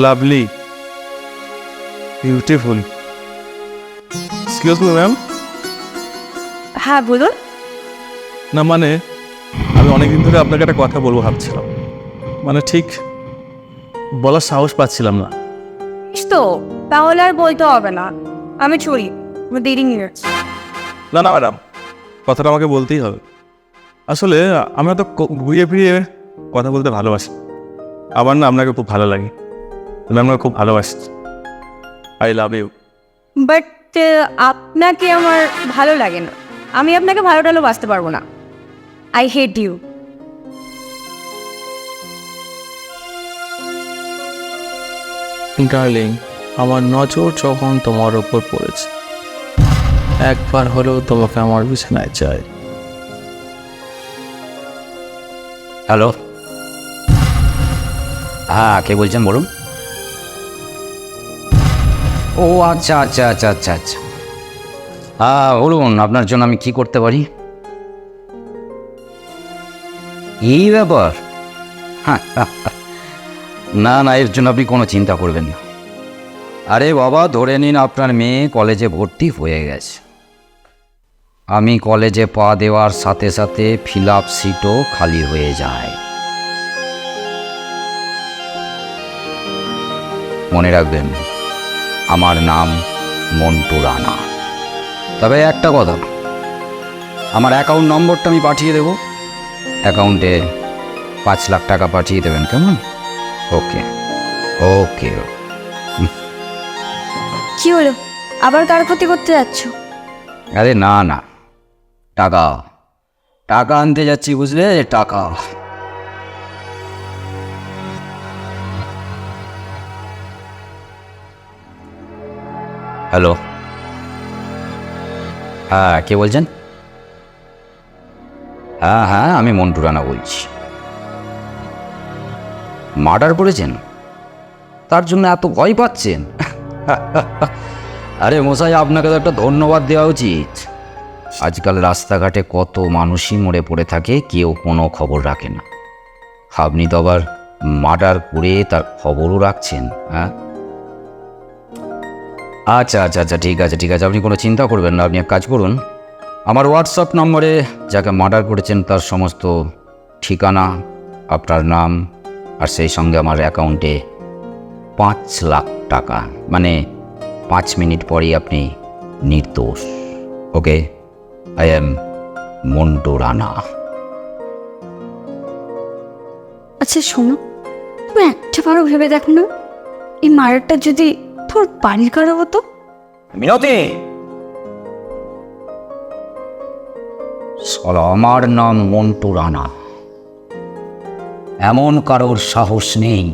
Lovely, beautiful. Excuse me ma'am. হ্যাঁ বলুন। না মানে আমি অনেকদিন ধরে আপনাকে একটা কথা বলবো ভাবছিলাম, মানে ঠিক বলার সাহস পাচ্ছিলাম না। তো তাহলে আর বলতে হবে না, আমি চলি, দেরি নিয়ে। না না ম্যাডাম, কথাটা আমাকে বলতেই হবে। আসলে আমরা তো ঘুরিয়ে ফিরিয়ে কথা বলতে ভালোবাসি। আমার না আপনাকে খুব ভালো লাগে, আমি আপনাকে খুব ভালোবাসি। I love you. বাট আপনাকে আমার ভালো লাগে না, আমি আপনাকে ভালো টালো বাঁচতে পারবো না। I hate you. ডার্লিং, আমার নজর যখন তোমার ওপর পড়েছে, একবার হলেও তোমাকে আমার বিছানায় চাই। হ্যালো, হ্যাঁ কে বলছেন বলুন। ও আচ্ছা আচ্ছা আচ্ছা আচ্ছা আচ্ছা, হ্যাঁ বলুন আপনার জন্য আমি কি করতে পারি। এই ব্যাপার, না না এর জন্য আপনি কোনো চিন্তা করবেন না। আরে বাবা ধরে নিন আপনার মেয়ে কলেজে ভর্তি হয়ে গেছে, আমি কলেজে পা দেওয়ার সাথে সাথে ফিল আপ সিটও খালি হয়ে যায়। মনে রাখবেন আমার নাম মন্টু রানা। তবে একটা কথা, আমার অ্যাকাউন্ট নম্বরটা আমি পাঠিয়ে দেব, অ্যাকাউন্টে 5 লাখ টাকা পাঠিয়ে দেবেন, কেমন? ওকে ওকে। কি হলো, আবার কার ক্ষতি করতে যাচ্ছ? আরে না না, টাকা টাকা আনতে যাচ্ছি বুঝলে, টাকা। হ্যালো, হ্যাঁ কে বলছেন? হ্যাঁ হ্যাঁ আমি মন্টু রানা বলছি। মার্ডার করেছেন, তার জন্য এত ভয় পাচ্ছেন? আরে মশাই, আপনাকে তো একটা ধন্যবাদ দেওয়া উচিত। আজকাল রাস্তাঘাটে কত মানুষই মরে পড়ে থাকে, কেউ কোনো খবর রাখে না। আপনি তো আবার মার্ডার করে তার খবরও রাখছেন। হ্যাঁ আচ্ছা আচ্ছা আচ্ছা, ঠিক আছে ঠিক আছে, আপনি কোনো চিন্তা করবেন না। আপনি এক কাজ করুন, আমার হোয়াটসঅ্যাপ নম্বরে যাকে মার্ডার করেছেন তার সমস্ত ঠিকানা, আপনার নাম, আর সেই সঙ্গে আমার অ্যাকাউন্টে 5 লাখ টাকা, মানে 5 মিনিট পরেই আপনি নির্দোষ। ওকে, আই এম মন্টু রানা। আচ্ছা শোনো, তুমি একটা বারও ভেবে দেখো না, এই মার্ডারটা যদি তোর বাড়ির কারো হতো। মিনতি, সালা আমার নাম মন্টু রানা, এমন কারোর সাহস নেই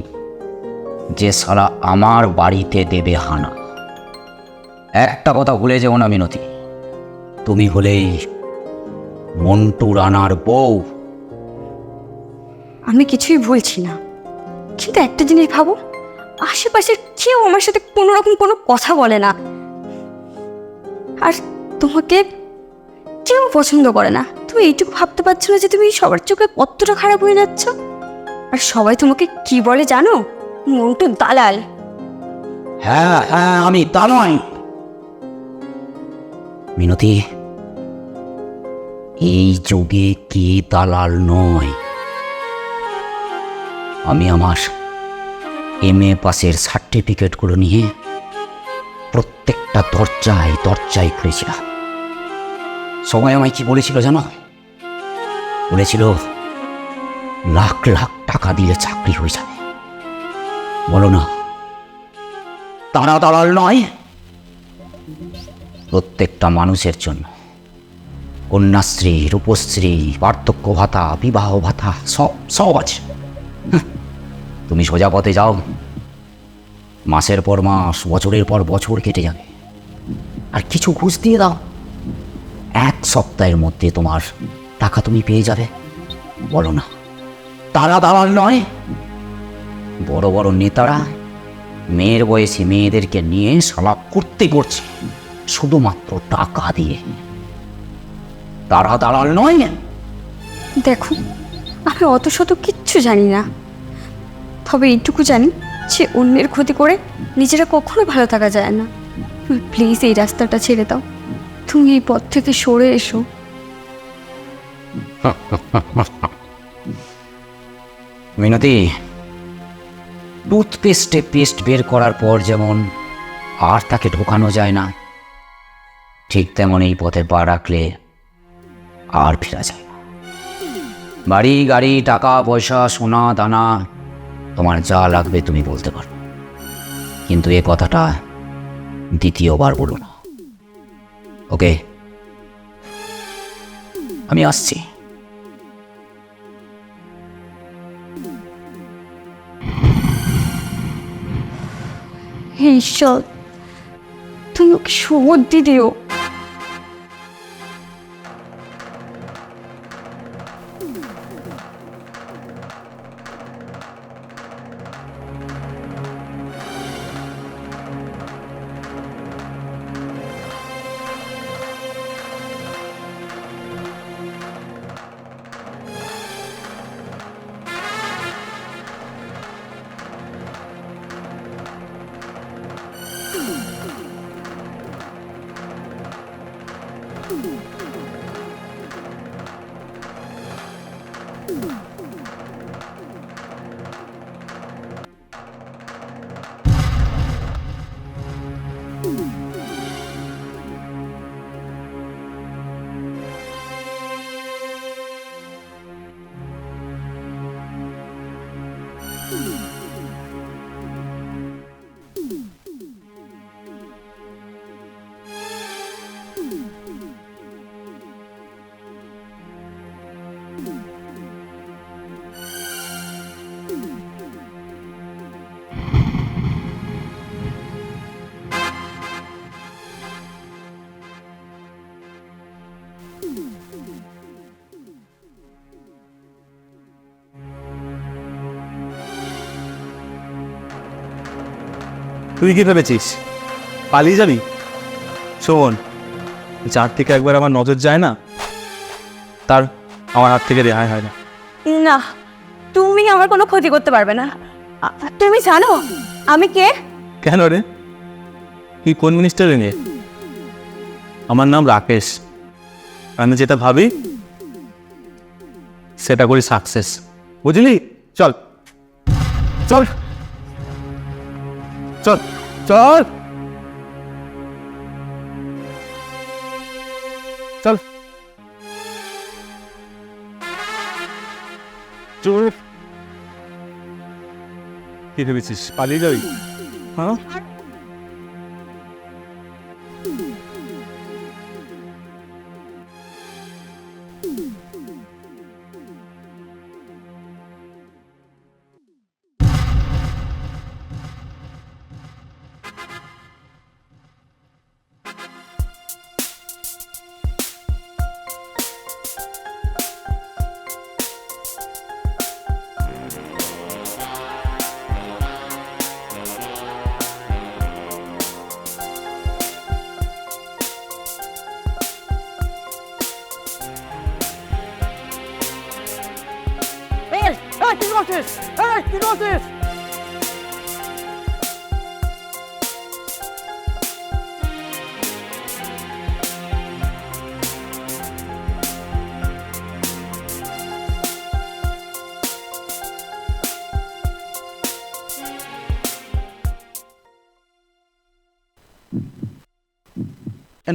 যে সালা আমার বাড়িতে দেবে হানা। একটা কথা ভুলে যেও না মিনতি, তুমি হলেই মন্টু রানার বউ। আমি কিছুই বলছি না, কিন্তু একটা জিনিস ভাবো, আশেপাশের কেউ আমার সাথে কোনো রকম কোনো কথা বলে না, আর তোমাকে কেউ পছন্দ করে না। তুমি এইটুকু ভাবতে পারছো না যে তুমি সবার চোখে কতটা খারাপ হয়ে যাচ্ছ? আর সবাই তোমাকে কি বলে জানো? মন্টু দালাল। হ্যাঁ হ্যাঁ আমি তা নয় মিনতি, এই যুগে কে দালাল নয়। আমি আমার MA পাসের সার্টিফিকেটগুলো নিয়ে প্রত্যেকটা দরজায় দরজায় ঘুরেছিলাম। সবাই আমায় কি বলেছিল জানো? বলেছিল লাখ লাখ টাকা দিলে চাকরি হয়ে যাবে। বলো না, তারা দালাল নয়? প্রত্যেকটা মানুষের জন্য কন্যাশ্রী, রূপশ্রী, বার্ধক্য ভাতা, বিবাহ ভাতা, সব সব আছে। তুমি সোজা পথে যাও, মাসের পর মাস, বছরের পর বছর কেটে যাবে। আর কিছু ঘুষ দিয়ে দাও, 1 সপ্তাহের মধ্যে তোমার টাকা তুমি পেয়ে যাবে। বলো না, তারা দালাল নয়? বড় বড় নেতারা মেয়ের বয়সী মেয়েদেরকে নিয়ে শালা করতে করছে শুধুমাত্র টাকা দিয়ে। তারা দালাল নয়? দেখো, আমি অত শত কিচ্ছু জানি না, তবে এইটুকু জানি যে অন্যের ক্ষতি করে নিজেরা কখনো ভালো থাকা যায় না। প্লিজ এই রাস্তাটা ছেড়ে দাও, তুমি এই পথ থেকে সরে এসো। মিনতি, টুথপেস্টে পেস্ট বের করার পর যেমন আর তাকে ঢোকানো যায় না, ঠিক তেমন এই পথে পা রাখলে আর ফেরা যায় না। বাড়ি, গাড়ি, টাকা পয়সা, সোনা দানা, তোমার যা লাগবে তুমি বলতে পারো, কিন্তু এ কথাটা দ্বিতীয়বার বলো না। ওকে, আমি আসছি। হে ঈশ্বর, তুমি ওকে সুবুদ্ধি দিও। তুই কি ভেবেছিস পালিয়ে যাবি? শোন, যার থেকে একবার আমার নজর যায় না, তার আমার হাত থেকে রেহাই হয় না। না, তুমি আমার কোনো ক্ষতি করতে পারবে না। তুমি জানো আমি কে? কেন রে? তুই কোন মিনিস্টারে নিয়ে? আমার নাম রাকেশ। আমি যেটা ভাবি সেটা করি সাকসেস, বুঝলি? চল চল চল চল চল চল। কি ভেবেছিস পালিয়ে যাবি? হ্যাঁ,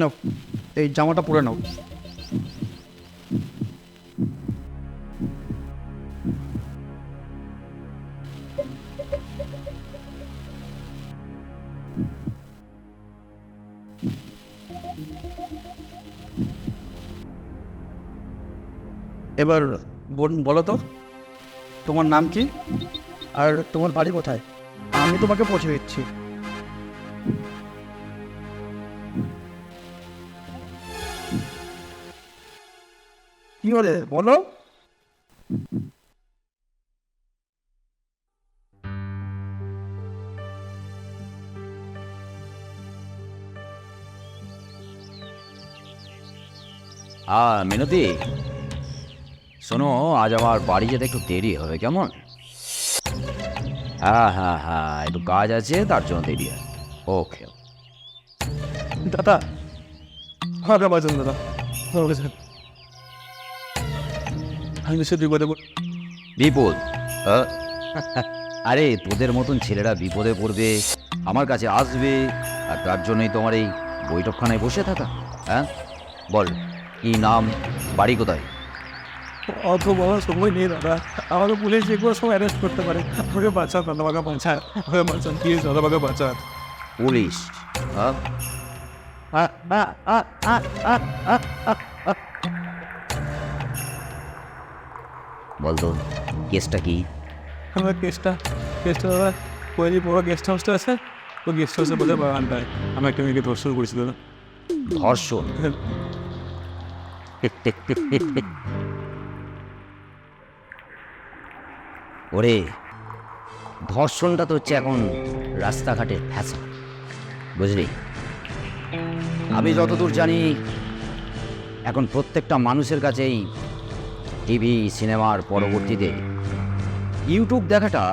নাও, এই জামাটা পরে নাও। এবার বোন বলো তো, তোমার নাম কি আর তোমার বাড়ি কোথায়? আমি তোমাকে পৌঁছে দিচ্ছি। কি হলে বলো? মিনতি, শোনো, আজ আমার বাড়ি যেতে একটু দেরি হবে, কেমন? হ্যাঁ, একটু কাজ আছে, তার জন্য দেরি হয়। ওকে। দাদা আমাকে বাঁচান দাদা, আমাকে ছাড়ুন। আমি নিশ্চয় বিপদে বিপদ? আরে তোদের মতন ছেলেরা বিপদে পড়বে, আমার কাছে আসবে, আর তার জন্যই তোমার এই বৈঠকখানায় বসে থাকা? হ্যাঁ, বল, কি নাম, বাড়ি কোথায়? অত বড় সময় নেই দাদা, আমাকে পুলিশ যে কোনো সময় অ্যারেস্ট করতে পারে। আমাকে বাঁচান দাদা, আমাকে বাঁচান, আমাকে বাঁচান প্লিজ দাদা, আমাকে বাঁচান। পুলিশ? হ্যাঁ, বলতো কেসটা কি? আমার কেসটা দাদা, ওই যে বড় গেস্ট হাউসটা আছে, ওই গেস্ট হাউসের বোধহয় বাগানটায় আমি একটা মেয়েকে ধর্ষণ করেছিল দাদা। ধর্ষণ? ওরে, ধর্ষণটা তো হচ্ছে এখন রাস্তাঘাটের ফ্যাশন, বুঝলি? আমি যতদূর জানি এখন প্রত্যেকটা মানুষের কাছেই টিভি সিনেমার পরবর্তীতে ইউটিউব দেখাটা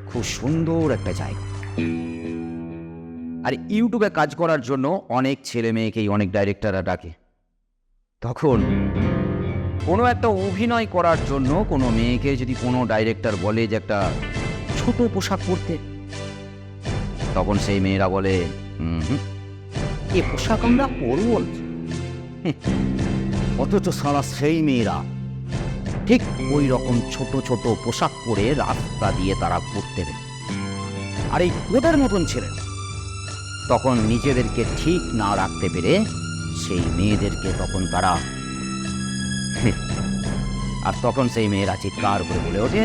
খুব সুন্দর একটা জায়গা। আর ইউটিউবে কাজ করার জন্য অনেক ছেলে মেয়েকেই অনেক ডাইরেক্টররা ডাকে। তখন কোনো একটা অভিনয় করার জন্য কোনো মেয়েকে যদি কোনো ডাইরেক্টর বলে যে একটা ছোট পোশাক পরতে, তখন সেই মেয়েরা বলে এ পোশাক আমরা পরব। অথচ সারা সেই মেয়েরা ঠিক ওই রকম ছোট ছোট পোশাক পরে রাস্তা দিয়ে তারা ঘুরতে বের। আর এই ওদের মতন ছেলেরা তখন নিজেদেরকে ঠিক না রাখতে পেরে সেই মেয়েদেরকে তখন তারা আর তখন সেই মেয়েরা চিৎকার করে বলে ওঠে,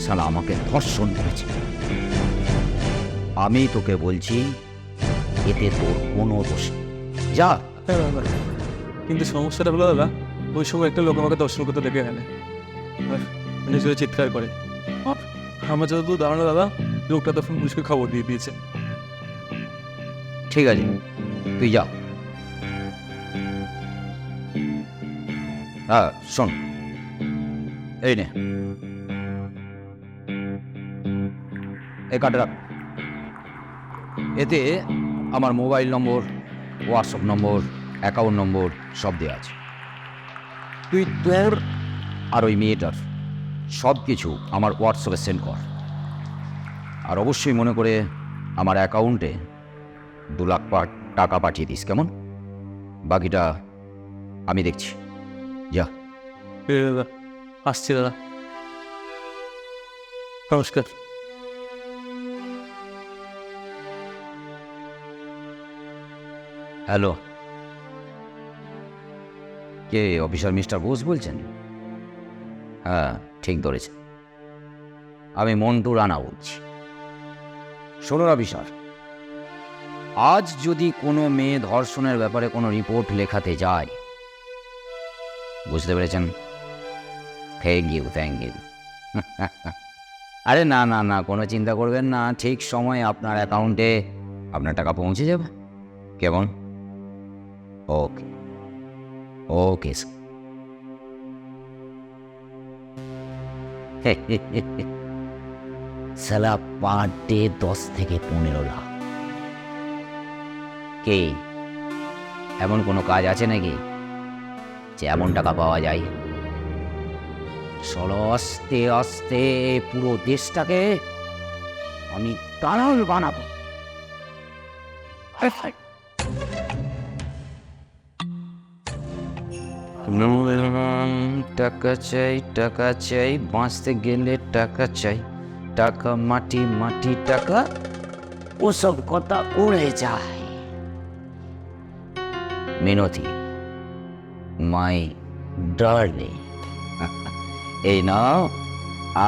শালা আমাকে ধর্ষণ করেছে। আমি তোকে বলছি, এতে তোর কোনো দোষ নেই। যা। হ্যাঁ দাদা, কিন্তু সমস্যাটা হলো দাদা, ওই সময় একটা লোক আমাকে দর্শন করতে দেখে এখানে আর নিজের চিৎকার করে। আমার যতদূর ধারণা দাদা, লোকটা তখন পুলিশকে খবর দিয়ে দিয়েছে। ঠিক আছে, তুই যা। হ্যাঁ শোন, এই নে, এই কার্ডে রাখ। এতে আমার মোবাইল নম্বর, হোয়াটসঅ্যাপ নম্বর, অ্যাকাউন্ট নম্বর সব দেওয়া আছে। তুই তোর আর ওই মেয়েটার সব কিছু আমার হোয়াটসঅ্যাপে সেন্ড কর। আর অবশ্যই মনে করে আমার অ্যাকাউন্টে 2 লাখ টাকা পাঠিয়ে দিস, কেমন? বাকিটা আমি দেখছি, যা। দাদা আসছি দাদা, নমস্কার। হ্যালো, কে? অফিসার মিস্টার বোস বলছেন? হ্যাঁ ঠিক ধরেছেন, আমি মন্টু রানা বলছি। শোনো অফিসার, আজ যদি কোনো মেয়ে ধর্ষণের ব্যাপারে কোনো রিপোর্ট লেখাতে যায়, বুঝতে পেরেছেন? Thank you. আরে না, কোনো চিন্তা করবেন না, ঠিক সময়ে আপনার অ্যাকাউন্টে আপনার টাকা পৌঁছে যাবে, কেমন? ওকে সালা পার ডে 10 থেকে 15 লাখ। কে এমন কোনো কাজ আছে নাকি যে এমন টাকা পাওয়া যায়? চলো আস্তে আস্তে পুরো দেশটাকে আমি দালাল বানাবো। টাকা চাই, বাঁচতে গেলে টাকা চাই, টাকা মাটি টাকা, ওসব কথা উড়ে যায়। মিনতি, মাই ডার্লিং, এই নাও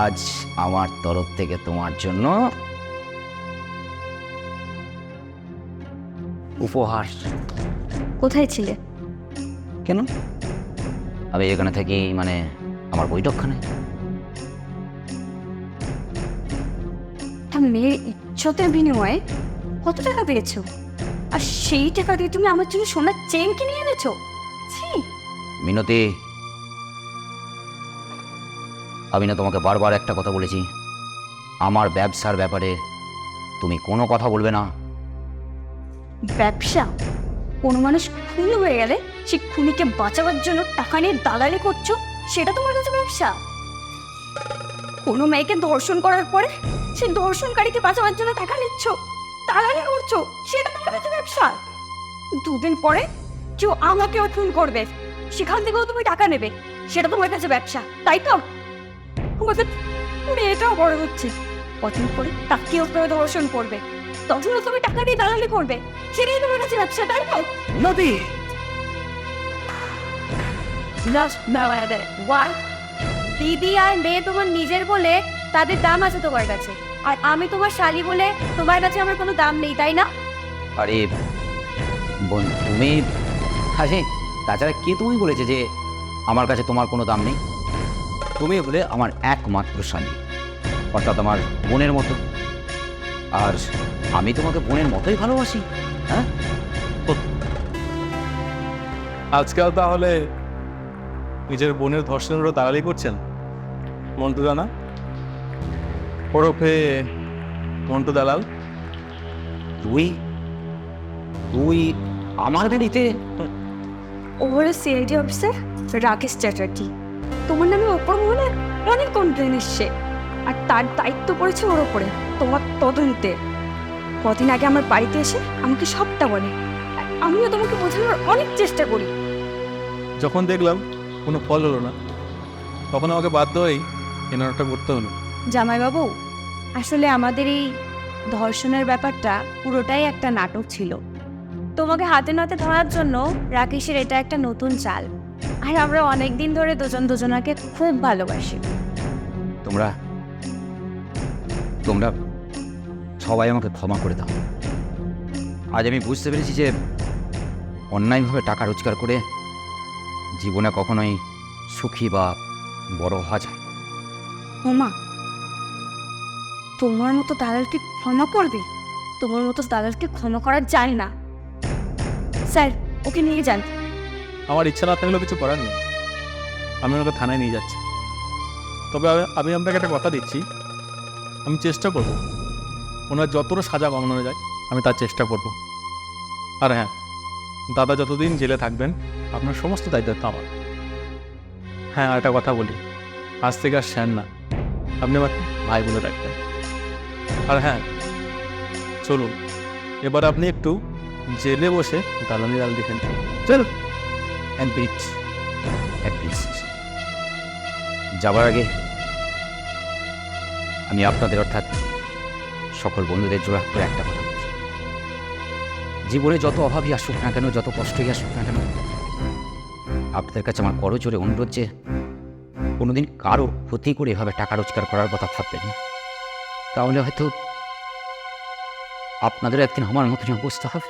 আজ আমার তরফ থেকে তোমার জন্য উপহার। কোথায় ছিলে? কেন? আমি এখানে থাকি, মানে আমার বৈঠকখানে। একটা মেয়ের ইজ্জতের বিনিময়ে কত টাকা পেয়েছো? আর সেই টাকা দিয়ে তুমি আমার জন্য সোনার চেন কিনে এনেছো? ছি! মিনতি, আমি না তোমাকে বারবার একটা কথা বলেছি, আমার ব্যবসার ব্যাপারে তুমি কোনো কথা বলবে না। ব্যবসা? কোনো মানুষ খুন হয়ে গেলে সে খুনিকে বাঁচাবার জন্য টাকা নিয়ে দালালি করছো, সেটা তোমার কাছে ব্যবসা? কোনো মেয়েকে ধর্ষণ করার পরে সে ধর্ষণকারীকে বাঁচাবার জন্য টাকা নিচ্ছ, দালালি করছো, সেটা তোমার কাছে ব্যবসা? দুদিন পরে কেউ আমাকেও খুন করবে, সেখান থেকেও তুমি টাকা নেবে, সেটা তোমার কাছে ব্যবসা, তাই তো? আমাদের মেয়েটাও বড় হচ্ছে, কদিন পরে তাকেও কেউ ধর্ষণ করবে, তখনও তুমি টাকা দিয়ে দালালি করবে, সেটাই তোমার কাছে ব্যবসা, তাই তো? নদী, দিদি আর মেয়ে তোমার নিজের বলে তাদের দাম আছে তোমার কাছে, আর আমি তোমার শালি বলে তোমার কাছে আমার কোনো দাম নেই, তাই না? আরে বোন, তুমি, আরে তাছাড়া কে তুমি বলেছে যে আমার কাছে তোমার কোনো দাম নেই? তুমি বলে আমার একমাত্র শালী, অর্থাৎ আমার বোনের মতো, আর আমি তোমাকে বোনের মতোই ভালোবাসি। হ্যাঁ, আজকাল তাহলে নিজের বোনের ধর্ষণেরও দালালি করছেন মন্টু দানা, ওরফে মন্টু দালাল। তুই তুই আমার গাড়িতে? ও হলো সিআইডি অফিসার রাকেশ চ্যাটার্জি, তোমার নামে ওপর মহলে অনেক কমপ্লেন এসছে, আর তার দায়িত্ব পড়েছে ওর ওপরে তোমার তদন্তে। কদিন আগে আমার বাড়িতে এসে আমাকে সবটা বলে, আর আমিও তোমাকে বোঝানোর অনেক চেষ্টা করি। যখন দেখলাম কোনো ফল হলো না, তখন আমাকে বাধ্য হয়েই এনারটা করতে হলো। জামাইবাবু, আসলে আমাদের এই ধর্ষণের ব্যাপারটা পুরোটাই একটা নাটক ছিল। তোমাকে হাতে নাতে ধরার জন্য রাকেশের এটা একটা নতুন চাল, আর আমরা অনেক দিন ধরে দুজন দুজনাকে খুব ভালোবাসি। তোমরা তোমরা সবাই আমাকে ক্ষমা করে দাও। আজ আমি বুঝতে পেরেছি যে অন্যায়ভাবে টাকা রোজগার করে জীবনে কখনোই সুখী বা বড় হওয়া যায়। ওমা, তোমার মতো দালালকে ক্ষমা করবে? তোমার মতো দালালকে ক্ষমা করা যায় না। স্যার, ওকে নিয়ে যান। আমার ইচ্ছা না থাকলেও কিছু করার নেই, আমি ওকে থানায় নিয়ে যাচ্ছি। তবে আমি আপনাকে একটা কথা দিচ্ছি, আমি চেষ্টা করব ওনার যতটা সাজা কমানো যায় আমি তার চেষ্টা করব। আর হ্যাঁ, দাদা যতদিন জেলে থাকবেন আপনার সমস্ত দায়িত্ব আমার। হ্যাঁ, আর একটা কথা বলি, আজ থেকে আর শ্যান না, আপনি আমার ভাই বলে রাখবেন। আর হ্যাঁ, চলুন এবার আপনি একটু জেলে বসে দালালি ডাল দেখেন। চল অ্যান্ড বিট অ্যাটলিস্ট যাবার আগে আমি আপনাদের অর্থাৎ সকল বন্ধুদের জোড়া করে একটা কথা বলছি, জীবনে যত অভাবই আসুক না কেন, যত কষ্টই আসুক না কেন, আপনাদের কাছে আমার করজোরে অনুরোধ যে কোনোদিন কারো ক্ষতি করে এভাবে টাকা রোজগার করার কথা ভাববেন না। তাহলে হয়তো আপনাদেরও একদিন আমার মতনই অবস্থা হবে।